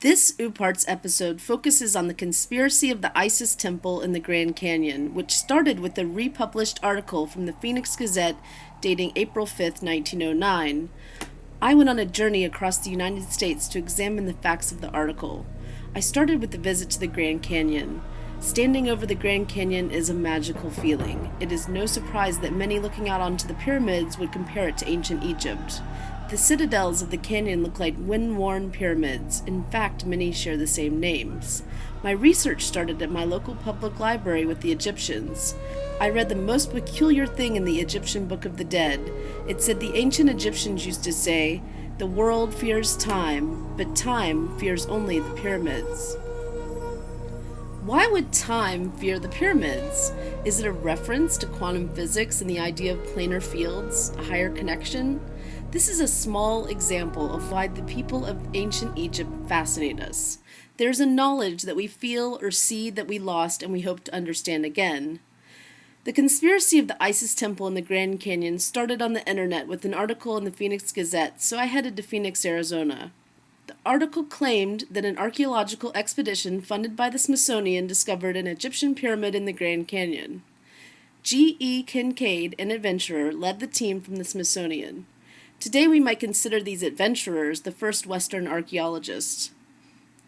This UParts episode focuses on the conspiracy of the Isis Temple in the Grand Canyon, which started with a republished article from the Phoenix Gazette dating April 5th, 1909. I went on a journey across the United States to examine the facts of the article. I started with a visit to the Grand Canyon. Standing over the Grand Canyon is a magical feeling. It is no surprise that many looking out onto the pyramids would compare it to ancient Egypt. The citadels of the canyon look like wind-worn pyramids. In fact, many share the same names. My research started at my local public library with the Egyptians. I read the most peculiar thing in the Egyptian Book of the Dead. It said the ancient Egyptians used to say, "The world fears time, but time fears only the pyramids." Why would time fear the pyramids? Is it a reference to quantum physics and the idea of planar fields, a higher connection? This is a small example of why the people of ancient Egypt fascinate us. There's a knowledge that we feel or see that we lost and we hope to understand again. The conspiracy of the Isis Temple in the Grand Canyon started on the internet with an article in the Phoenix Gazette, so I headed to Phoenix, Arizona. The article claimed that an archaeological expedition funded by the Smithsonian discovered an Egyptian pyramid in the Grand Canyon. G.E. Kincaid, an adventurer, led the team from the Smithsonian. Today we might consider these adventurers the first Western archaeologists.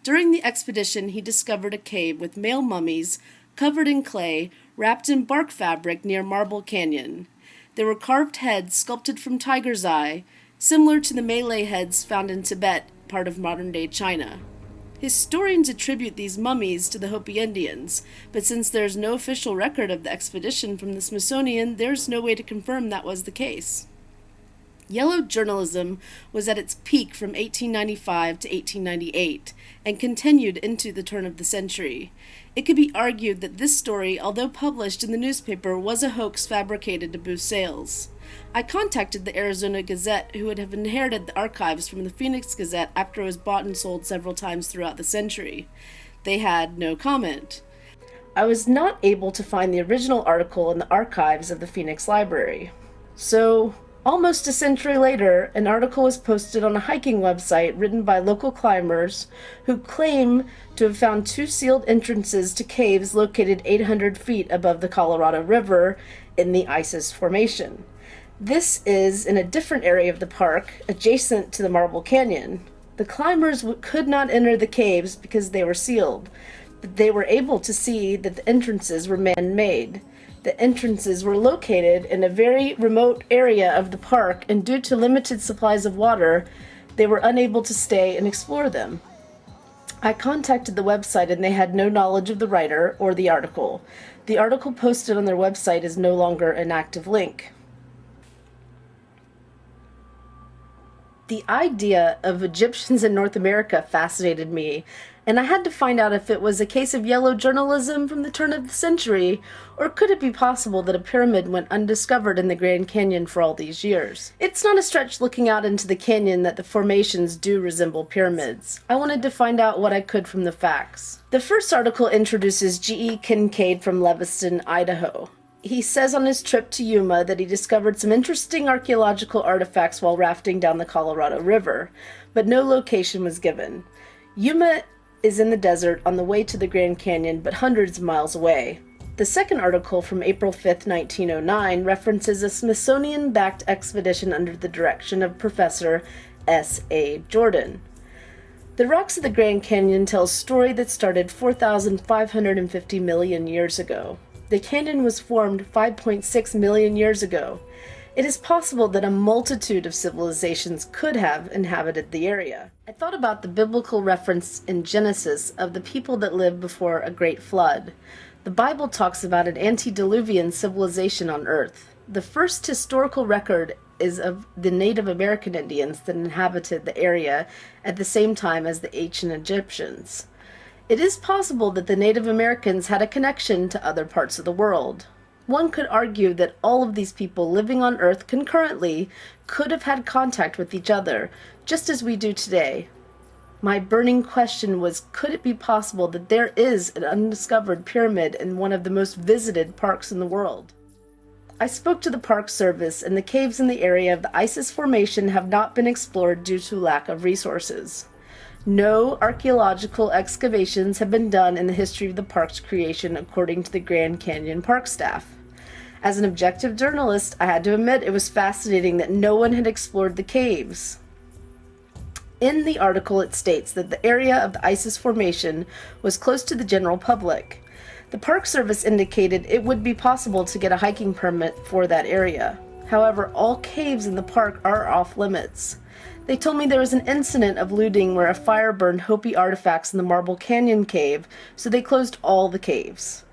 During the expedition, he discovered a cave with male mummies covered in clay, wrapped in bark fabric near Marble Canyon. There were carved heads sculpted from tiger's eye, similar to the Malay heads found in Tibet, part of modern-day China. Historians attribute these mummies to the Hopi Indians, but since there's no official record of the expedition from the Smithsonian, there's no way to confirm that was the case. Yellow journalism was at its peak from 1895 to 1898 and continued into the turn of the century. It could be argued that this story, although published in the newspaper, was a hoax fabricated to boost sales. I contacted the Arizona Gazette, who would have inherited the archives from the Phoenix Gazette after it was bought and sold several times throughout the century. They had no comment. I was not able to find the original article in the archives of the Phoenix Library. So, almost a century later, an article was posted on a hiking website written by local climbers who claim to have found two sealed entrances to caves located 800 feet above the Colorado River in the Isis Formation. This is in a different area of the park, adjacent to the Marble Canyon. The climbers could not enter the caves because they were sealed, but they were able to see that the entrances were man-made. The entrances were located in a very remote area of the park, and due to limited supplies of water, they were unable to stay and explore them. I contacted the website and they had no knowledge of the writer or the article. The article posted on their website is no longer an active link. The idea of Egyptians in North America fascinated me, and I had to find out if it was a case of yellow journalism from the turn of the century, or could it be possible that a pyramid went undiscovered in the Grand Canyon for all these years? It's not a stretch looking out into the canyon that the formations do resemble pyramids. I wanted to find out what I could from the facts. The first article introduces G.E. Kincaid from Lewiston, Idaho. He says on his trip to Yuma that he discovered some interesting archaeological artifacts while rafting down the Colorado River, but no location was given. Yuma is in the desert on the way to the Grand Canyon, but hundreds of miles away. The second article from April 5th, 1909 references a Smithsonian-backed expedition under the direction of Professor S.A. Jordan. The rocks of the Grand Canyon tell a story that started 4,550 million years ago. The canyon was formed 5.6 million years ago. It is possible that a multitude of civilizations could have inhabited the area. I thought about the biblical reference in Genesis of the people that lived before a great flood. The Bible talks about an antediluvian civilization on Earth. The first historical record is of the Native American Indians that inhabited the area at the same time as the ancient Egyptians. It is possible that the Native Americans had a connection to other parts of the world. One could argue that all of these people living on Earth concurrently could have had contact with each other, just as we do today. My burning question was, could it be possible that there is an undiscovered pyramid in one of the most visited parks in the world? I spoke to the Park Service, and the caves in the area of the Isis Formation have not been explored due to lack of resources. No archaeological excavations have been done in the history of the park's creation, according to the Grand Canyon Park staff. As an objective journalist, I had to admit it was fascinating that no one had explored the caves. In the article, it states that the area of the Isis Formation was close to the general public. The Park Service indicated it would be possible to get a hiking permit for that area. However, all caves in the park are off limits. They told me there was an incident of looting where a fire burned Hopi artifacts in the Marble Canyon cave, so they closed all the caves.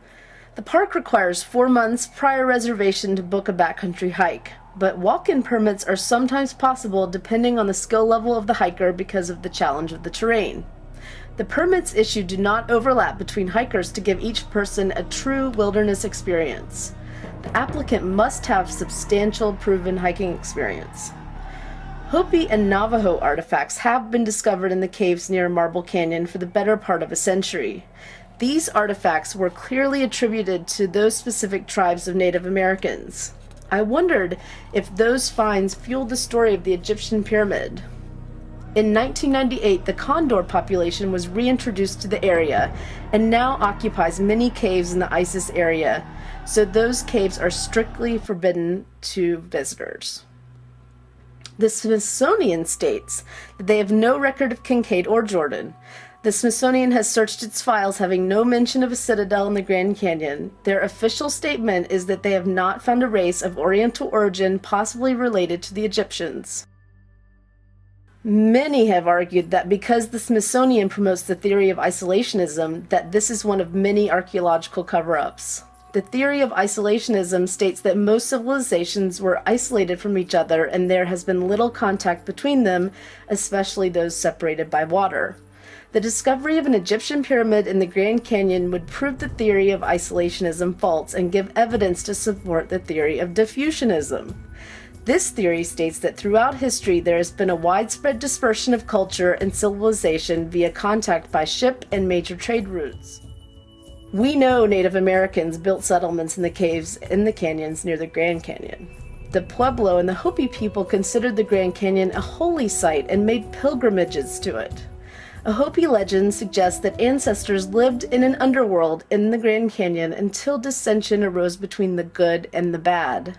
The park requires 4 months prior reservation to book a backcountry hike, but walk-in permits are sometimes possible depending on the skill level of the hiker because of the challenge of the terrain. The permits issued do not overlap between hikers to give each person a true wilderness experience. The applicant must have substantial proven hiking experience. Hopi and Navajo artifacts have been discovered in the caves near Marble Canyon for the better part of a century. These artifacts were clearly attributed to those specific tribes of Native Americans. I wondered if those finds fueled the story of the Egyptian pyramid. In 1998, the condor population was reintroduced to the area and now occupies many caves in the Isis area, so those caves are strictly forbidden to visitors. The Smithsonian states that they have no record of Kincaid or Jordan. The Smithsonian has searched its files, having no mention of a citadel in the Grand Canyon. Their official statement is that they have not found a race of Oriental origin possibly related to the Egyptians. Many have argued that because the Smithsonian promotes the theory of isolationism, that this is one of many archaeological cover-ups. The theory of isolationism states that most civilizations were isolated from each other and there has been little contact between them, especially those separated by water. The discovery of an Egyptian pyramid in the Grand Canyon would prove the theory of isolationism false and give evidence to support the theory of diffusionism. This theory states that throughout history there has been a widespread dispersion of culture and civilization via contact by ship and major trade routes. We know Native Americans built settlements in the caves in the canyons near the Grand Canyon. The Pueblo and the Hopi people considered the Grand Canyon a holy site and made pilgrimages to it. A Hopi legend suggests that ancestors lived in an underworld in the Grand Canyon until dissension arose between the good and the bad.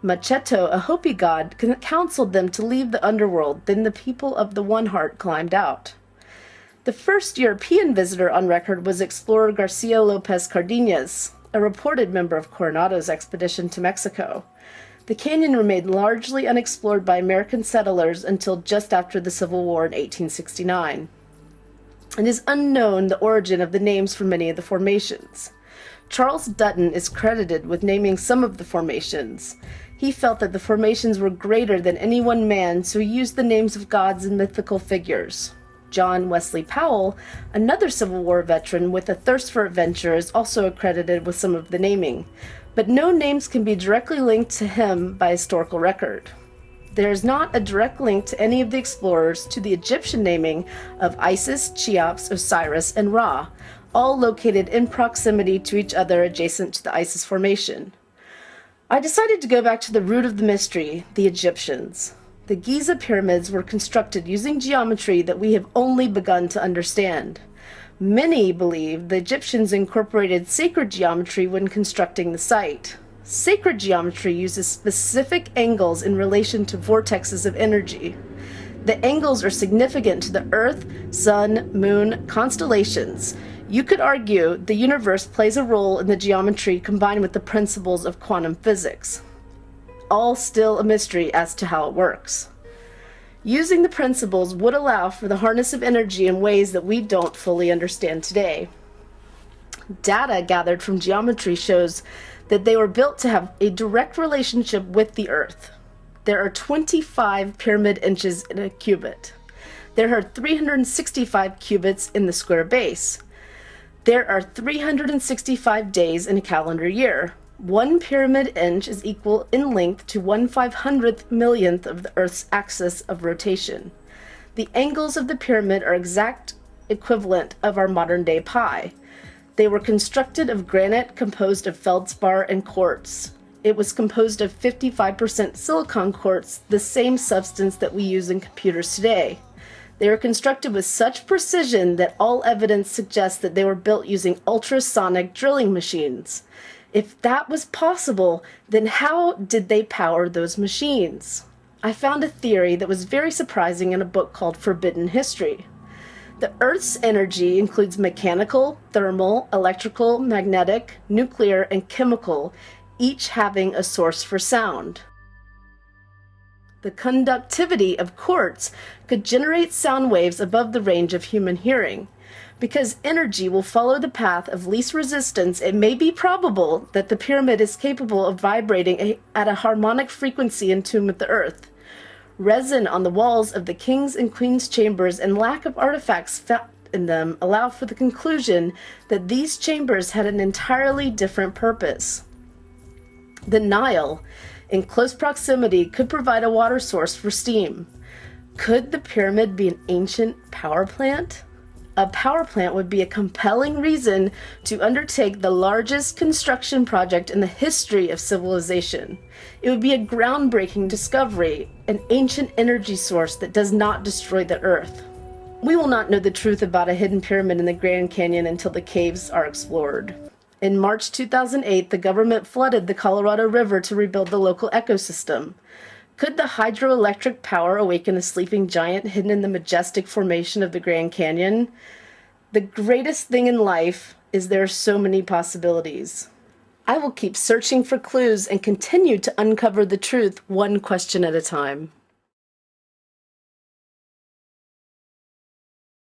Macheto, a Hopi god, counseled them to leave the underworld, then the people of the One Heart climbed out. The first European visitor on record was explorer Garcia Lopez Cardenas, a reported member of Coronado's expedition to Mexico. The canyon remained largely unexplored by American settlers until just after the Civil War in 1869. It is unknown the origin of the names for many of the formations. Charles Dutton is credited with naming some of the formations. He felt that the formations were greater than any one man, so he used the names of gods and mythical figures. John Wesley Powell, another Civil War veteran with a thirst for adventure, is also accredited with some of the naming, but no names can be directly linked to him by historical record. There is not a direct link to any of the explorers to the Egyptian naming of Isis, Cheops, Osiris, and Ra, all located in proximity to each other adjacent to the Isis Formation. I decided to go back to the root of the mystery, the Egyptians. The Giza pyramids were constructed using geometry that we have only begun to understand. Many believe the Egyptians incorporated sacred geometry when constructing the site. Sacred geometry uses specific angles in relation to vortexes of energy. The angles are significant to the Earth, Sun, Moon, constellations. You could argue the universe plays a role in the geometry combined with the principles of quantum physics. All still a mystery as to how it works. Using the principles would allow for the harness of energy in ways that we don't fully understand today. Data gathered from geometry shows that they were built to have a direct relationship with the Earth. There are 25 pyramid inches in a cubit. There are 365 cubits in the square base. There are 365 days in a calendar year. 1 pyramid inch is equal in length to 1/500th millionth of the Earth's axis of rotation. The angles of the pyramid are exact equivalent of our modern-day pi. They were constructed of granite composed of feldspar and quartz. It was composed of 55% silicon quartz, the same substance that we use in computers today. They were constructed with such precision that all evidence suggests that they were built using ultrasonic drilling machines. If that was possible, then how did they power those machines? I found a theory that was very surprising in a book called Forbidden History. The Earth's energy includes mechanical, thermal, electrical, magnetic, nuclear, and chemical, each having a source for sound. The conductivity of quartz could generate sound waves above the range of human hearing. Because energy will follow the path of least resistance, it may be probable that the pyramid is capable of vibrating at a harmonic frequency in tune with the Earth. Resin on the walls of the king's and queen's chambers and lack of artifacts found in them allow for the conclusion that these chambers had an entirely different purpose. The Nile, in close proximity, could provide a water source for steam. Could the pyramid be an ancient power plant? A power plant would be a compelling reason to undertake the largest construction project in the history of civilization. It would be a groundbreaking discovery, an ancient energy source that does not destroy the earth. We will not know the truth about a hidden pyramid in the Grand Canyon until the caves are explored. In March 2008, the government flooded the Colorado River to rebuild the local ecosystem. Could the hydroelectric power awaken a sleeping giant hidden in the majestic formation of the Grand Canyon? The greatest thing in life is there are so many possibilities. I will keep searching for clues and continue to uncover the truth one question at a time.